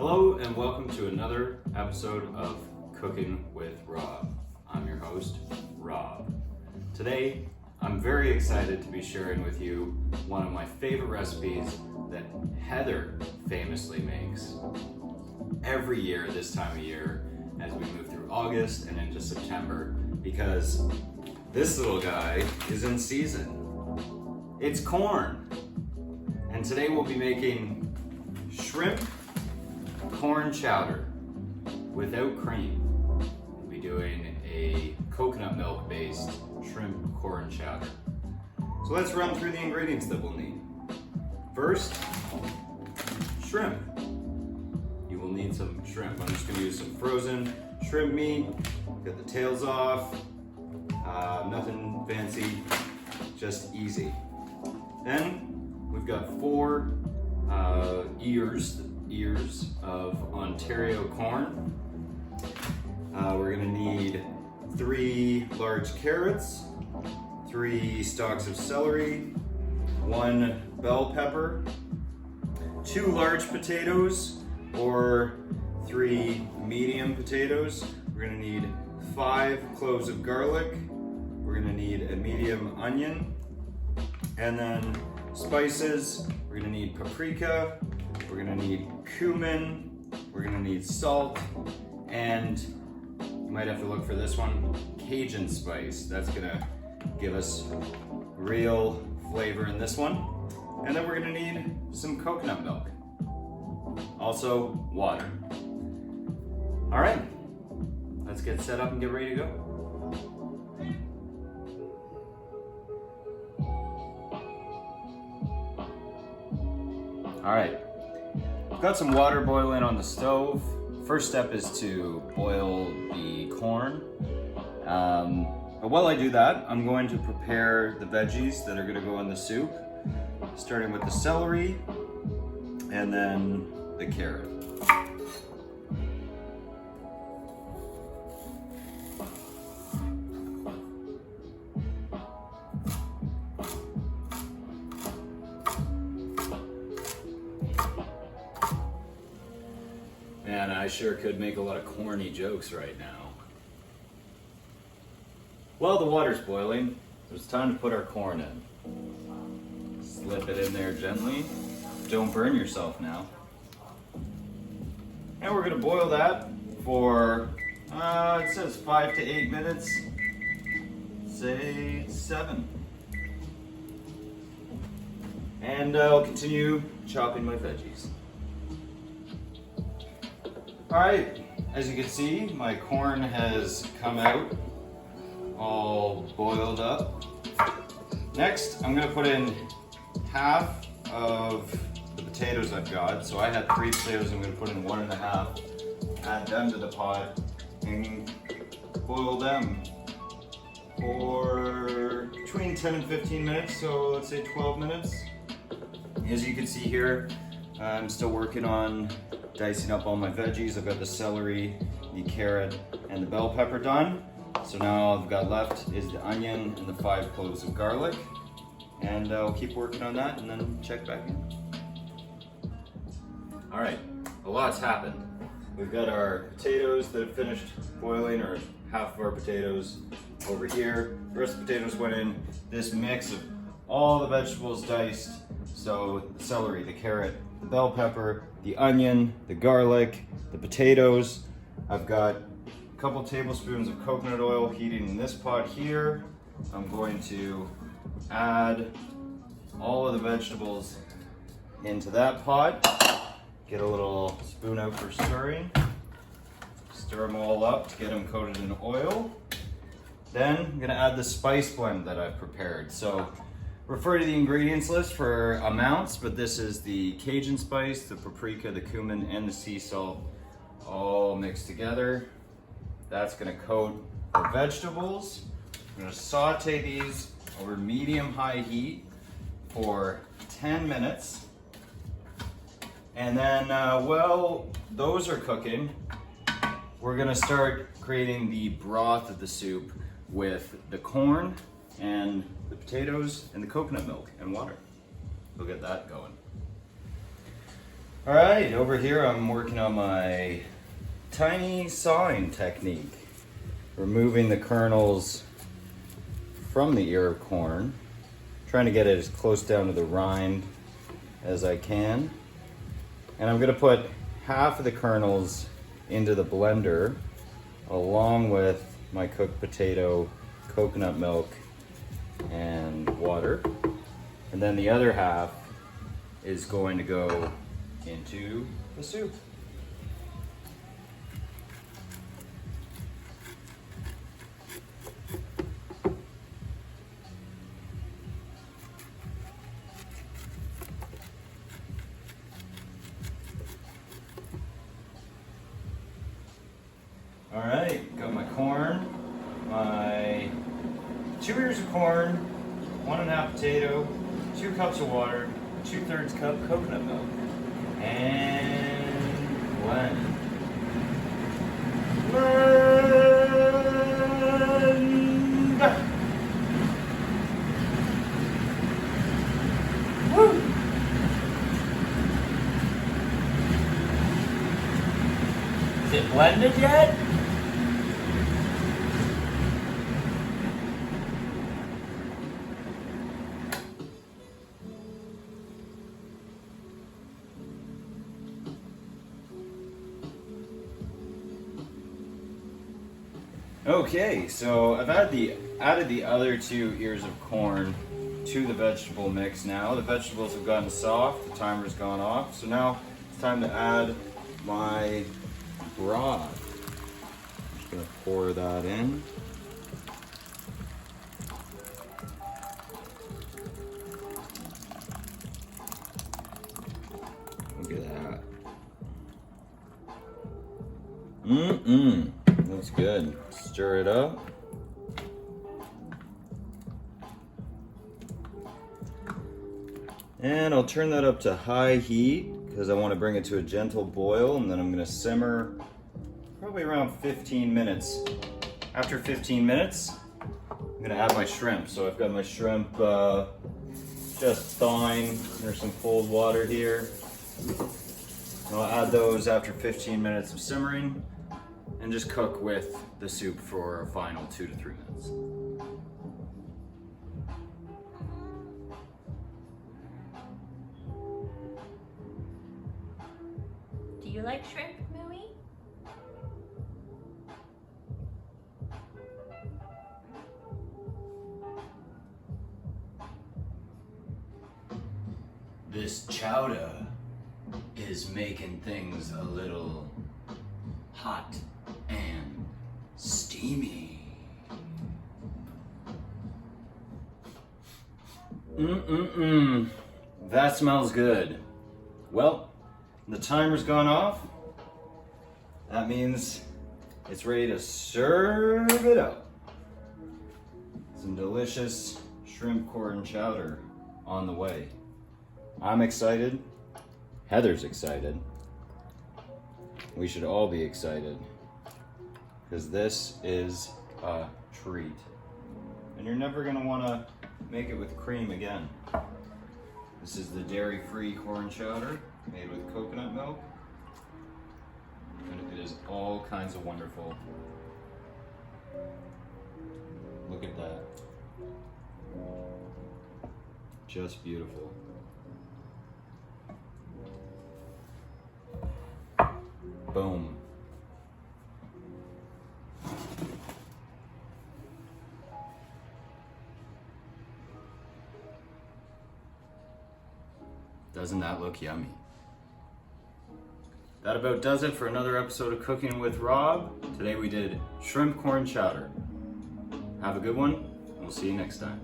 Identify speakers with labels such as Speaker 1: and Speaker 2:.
Speaker 1: Hello and welcome to another episode of Cooking with Rob. I'm your host, Rob. Today, I'm very excited to be sharing with you one of my favorite recipes that Heather famously makes every year this time of year as we move through August and into September, because this little guy is in season. It's corn. And today we'll be making shrimp corn chowder without cream. We'll be doing a coconut milk based shrimp corn chowder. So let's run through the ingredients that we'll need. First, shrimp. You will need some shrimp. I'm just going to use some frozen shrimp meat. Get the tails off. Nothing fancy, just easy. Then we've got 4 ears of Ontario corn. We're gonna need 3 large carrots, 3 stalks of celery, 1 bell pepper, 2 large potatoes or 3 medium potatoes. We're gonna need 5 cloves of garlic. We're gonna need a medium onion, and then spices. We're gonna need paprika. We're gonna need cumin, we're gonna need salt, and you might have to look for this one, Cajun spice. That's gonna give us real flavor in this one. And then we're gonna need some coconut milk. Also, water. All right, let's get set up and get ready to go. All right. Got some water boiling on the stove. First step is to boil the corn. But while I do that, I'm going to prepare the veggies that are going to go in the soup, starting with the celery and then the carrot. Man, I sure could make a lot of corny jokes right now. While the water's boiling, it's time to put our corn in. Slip it in there gently. Don't burn yourself now. And we're gonna boil that for, it says 5 to 8 minutes. Say 7. And I'll continue chopping my veggies. All right, as you can see, my corn has come out all boiled up. Next, I'm gonna put in half of the potatoes I've got. So I had 3 potatoes, I'm gonna put in 1.5, add them to the pot, and boil them for between 10 and 15 minutes, so let's say 12 minutes. As you can see here, I'm still working on dicing up all my veggies. I've got the celery, the carrot, and the bell pepper done. So now all I've got left is the onion and the 5 cloves of garlic. And I'll keep working on that and then check back in. All right, a lot's happened. We've got our potatoes that have finished boiling, or half of our potatoes over here. The rest of the potatoes went in this mix of all the vegetables diced. So the celery, the carrot, the bell pepper, the onion, the garlic, the potatoes. I've got a couple tablespoons of coconut oil heating in this pot here. I'm going to add all of the vegetables into that pot. Get a little spoon out for stirring. Stir them all up to get them coated in oil. Then I'm gonna add the spice blend that I've prepared. So refer to the ingredients list for amounts, but this is the Cajun spice, the paprika, the cumin, and the sea salt all mixed together. That's gonna coat the vegetables. I'm gonna saute these over medium-high heat for 10 minutes. And then while those are cooking, we're gonna start creating the broth of the soup with the corn and the potatoes and the coconut milk and water. We'll get that going. All right, over here I'm working on my tiny sawing technique. Removing the kernels from the ear of corn. Trying to get it as close down to the rind as I can. And I'm gonna put half of the kernels into the blender along with my cooked potato, coconut milk, and water. And then the other half is going to go into the soup. All right, got my corn, my 2 ears of corn, 1.5 potato, 2 cups of water, 2/3 cup coconut milk, and blend. Woo! Is it blended yet? Okay, so I've added the other 2 ears of corn to the vegetable mix now. The vegetables have gotten soft, the timer's gone off, so now it's time to add my broth. I'm just gonna pour that in. Look at that. That's good. Stir it up. And I'll turn that up to high heat because I want to bring it to a gentle boil, and then I'm going to simmer probably around 15 minutes. After 15 minutes, I'm going to add my shrimp. So I've got my shrimp just thawing. There's some cold water here. I'll add those after 15 minutes of simmering and just cook with the soup for a final 2 to 3 minutes.
Speaker 2: Do you like shrimp, Mooey?
Speaker 1: This chowder is making things a little hot and steamy. That smells good. Well, the timer's gone off. That means it's ready to serve it up. Some delicious shrimp corn chowder on the way. I'm excited. Heather's excited. We should all be excited because this is a treat. And you're never gonna wanna make it with cream again. This is the dairy-free corn chowder made with coconut milk. And it is all kinds of wonderful. Look at that. Just beautiful. Boom. Doesn't that look yummy? That about does it for another episode of Cooking with Rob. Today we did shrimp corn chowder. Have a good one, and we'll see you next time.